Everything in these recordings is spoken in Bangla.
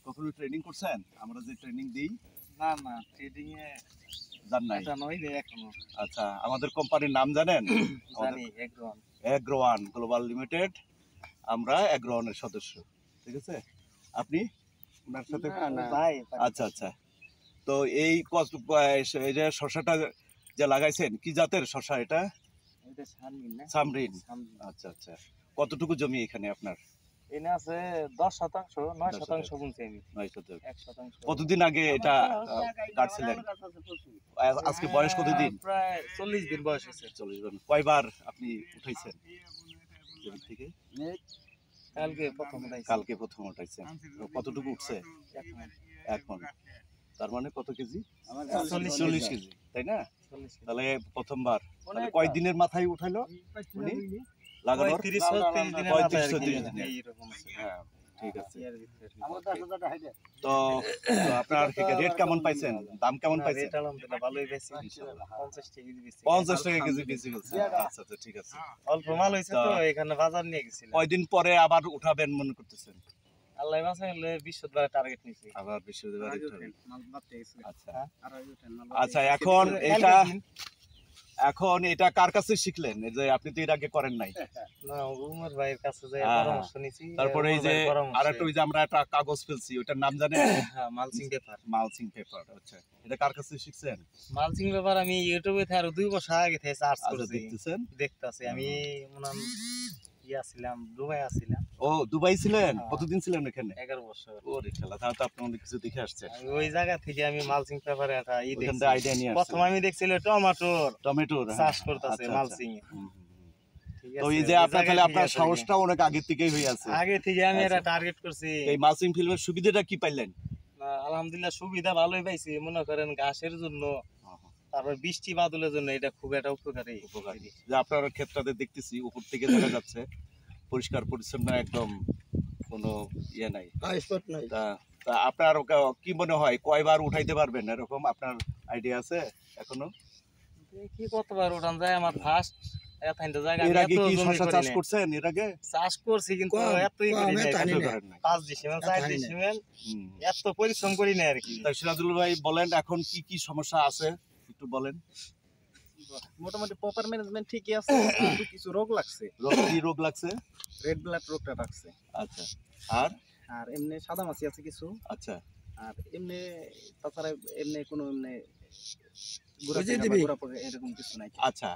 কখনো ট্রেনিং করছেন? আমরা যে ট্রেনিং দিই? না না, ট্রেডিং এ জান নাই? এটা নয় রে এখনো। আচ্ছা, আমাদের কোম্পানির নাম জানেন? জানি, এগ্রোয়ান। এগ্রোওয়ান গ্লোবাল লিমিটেড, আমরা এগ্রোওয়ানের সদস্য। ঠিক আছে? আপনি ওনার সাথে? না না ভাই। আচ্ছা আচ্ছা। তো এই এই যে শশাটা যে লাগাইছেন, কি জাতের শশা এটা? এটা সামরিন না? সামরিন। সামরিন। আচ্ছা আচ্ছা। কতটুকু জমি এখানে আপনার? এনে আছে 10%, 9% বুনছি আমি। 9%। 1%। কতদিন আগে এটা কাটছিলেন? আজকে বয়স কতদিন? প্রায় 40 দিন বয়স হয়েছে। 40 দিন। কয়বার আপনি উঠাইছেন জমি থেকে? কালকে প্রথম উঠাইছেন। কতটুকু উঠছে? 1 মণ। তার মানে কত কেজি? 40 কেজি, তাই না? তাহলে প্রথমবার। তাহলে কয় দিনের মাথায় উঠাইলো উনি লাগানোর? 35-36 দিনে। হ্যাঁ, ঠিক আছে। তো আপনার রেট কেমন পাইছেন? দাম কেমন পাইছেন? 50 টাকা কেজি বেশি বলছে। আচ্ছা আচ্ছা, ঠিক আছে। অল্প মাল হয়েছে তো এখানে বাজার নিয়ে গেছিলাম। কয়দিন পরে আবার উঠাবেন মনে করতেছেন? আল্লাহ বাঁচাইলে 20 টার্গেট নিছি। আবার বৃহস্পতিবার উঠাবেন। আচ্ছা আচ্ছা, এখন এটা কার কাছে শিখলেন? এই যে আপনি তো এর আগে করেন নাই। না, উমর ভাইয়ের কাছে যাই পরামর্শ নিছি। তারপরে এই যে আরেকটা ওই যে আমরা একটা কাগজ ফেলছি, ওটার নাম জানেন? হ্যাঁ, মালচিং পেপার। Mulching paper. আচ্ছা, এটা কার কাছে শিখছেন? মালচিং পেপার আমি ইউটিউবে থেকে আরো 2 বছর আগে থেকে সার্চ করছি। দেখতেছেন? দেখতাছি আমি মনে ছিলাম দুবাই আছিলাম। ও, দুবাই ছিলেন? কতদিন ছিলেন এখানে? 11 বছর। ওরে খেলা, তাহলে তো আপনি অনেক কিছু দেখে আসছেন। আমি ওই জায়গা থেকে আমি মালচিং পেপারে একটা দেখছি। আইডিয়া নিয়ে আসছেন। প্রথম আমি দেখছিল টমেটোর চাষ করতেছে মালচিং এ। তো এই যে আপনার সাহসটা অনেক আগে থেকেই হয়ে আছে। আগে থেকে আমি এটা টার্গেট করছি। এই মালচিং ফিল্মের সুবিধাটা কি পাইলেন? আলহামদুলিল্লাহ সুবিধা ভালোই পাইছি। মনে করেন ঘাসের জন্য, তারপর বৃষ্টি বাদলের জন্য এটা খুব একটা উপকারী। যে আপনার ক্ষেত্রতে দেখতেছি উপর থেকে দেখা যাচ্ছে পরিষ্কার পরিচ্ছন্ন, একদম কোনো ইয়ে নাই, স্পট নাই। তা আপনার কি মনে হয় কয়বার উঠাইতে পারবেন এরকম আপনার আইডিয়া আছে এখনো? কি কতবার উঠান যায় আমার ফার্স্ট এত জায়গা। এর আগে কি শশা চাষ করছেন? এর আগে চাষ করছি কিন্তু এতই করি না। 5 ডিসিমেল 4 ডিসিমেল এত পরিশ্রম করি না আর কি। তাই সিরাজুল ভাই বলেন, এখন কি কি সমস্যা আছে একটু বলেন। মোটামুটি প্রপার ম্যানেজমেন্ট ঠিকই আছে, কিন্তু কিছু রোগ লাগছে। কি রোগ লাগছে? রেড ব্লাড রোগটা লাগছে। আচ্ছা, আর এমনি সাদা মাছি আছে কিছু। আচ্ছা, আর এমনি তাছাড়া এমনি কোনো এরকম কিছু নাই। আচ্ছা,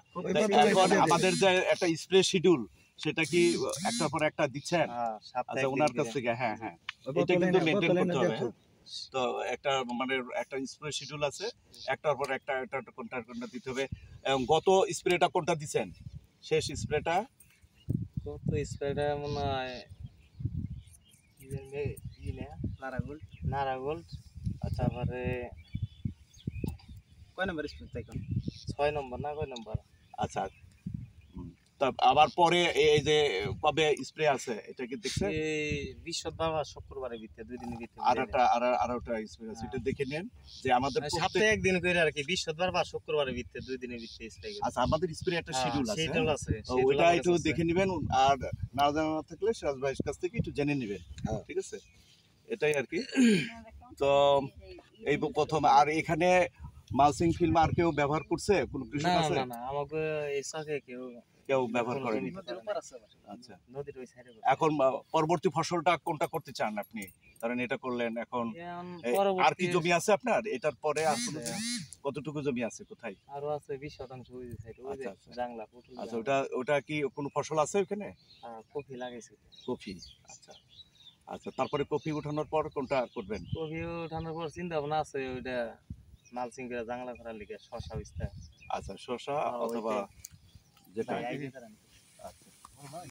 এখন আমাদের যে একটা স্প্রে শিডিউল, সেটা কি একটার পর একটা দিচ্ছেন? আচ্ছা, ওনার কাছ থেকে। হ্যাঁ হ্যাঁ, এটা কিন্তু মেনটেন করতে হবে। তো একটা মানে একটা স্প্রে শিডিউল আছে, একটার পর একটা কোনটা দিতে হবে। গত স্প্রেটা কোনটা দিচ্ছেন? শেষ স্প্রেটা মনে হয় নারাগোল্ড। আচ্ছা, তারপরে কয় নম্বর স্প্রে? 6 নম্বর না কয় নম্বর? আচ্ছা, আবার পরে এই যে কবে স্প্রে আছে এটা কি দেখছেন? বৃহস্পতিবার বা শুক্রবারের ভিতরে 2 দিনের ভিতরে আরেকটা স্প্রে আছে, এটা দেখে নেন যে আমাদের সপ্তাহে একদিন করে আর কি, বৃহস্পতিবার বা শুক্রবারের ভিতরে 2 দিনের ভিতরে স্প্রে। আচ্ছা, আমাদের স্প্রে একটা শিডিউল আছে, সেটা ওটা একটু দেখে নেবেন, আর না জানা থাকলে সিরাজ ভাইয়ের কাছ থেকে একটু জেনে নেবেন। ঠিক আছে, এটাই আর কি। তো এই প্রথম। আর এখানে মালচিং ফিল্ম আর কেউ ব্যবহার করছে? কোন কৃষক আছে? না না, আমাকে এই সাথে কেউ ব্যবহার করেনি। আচ্ছা, এখন পরবর্তী ফসলটা কোনটা করতে চান আপনি? কারণ এটা করলেন, এখন আর কি জমি আছে আপনার এটার পরে? আর কতটুকু জমি আছে? কোথায়? আরো আছে 20% ওই সাইড, ওই যে জাংলা পুতুল। আচ্ছা, ওটা কি কোনো ফসল আছে ওখানে? কফি লাগাইছে। কফি। আচ্ছা আচ্ছা, তারপরে কফি উঠানোর পর কোনটা করবেন? কফি উঠানোর পর চিন্তা ভাবনা আছে ওইটা মালচিং করে জাংলা করার লিগে শশা বিস্তার। আচ্ছা, শশা অথবা যেটা। আচ্ছা।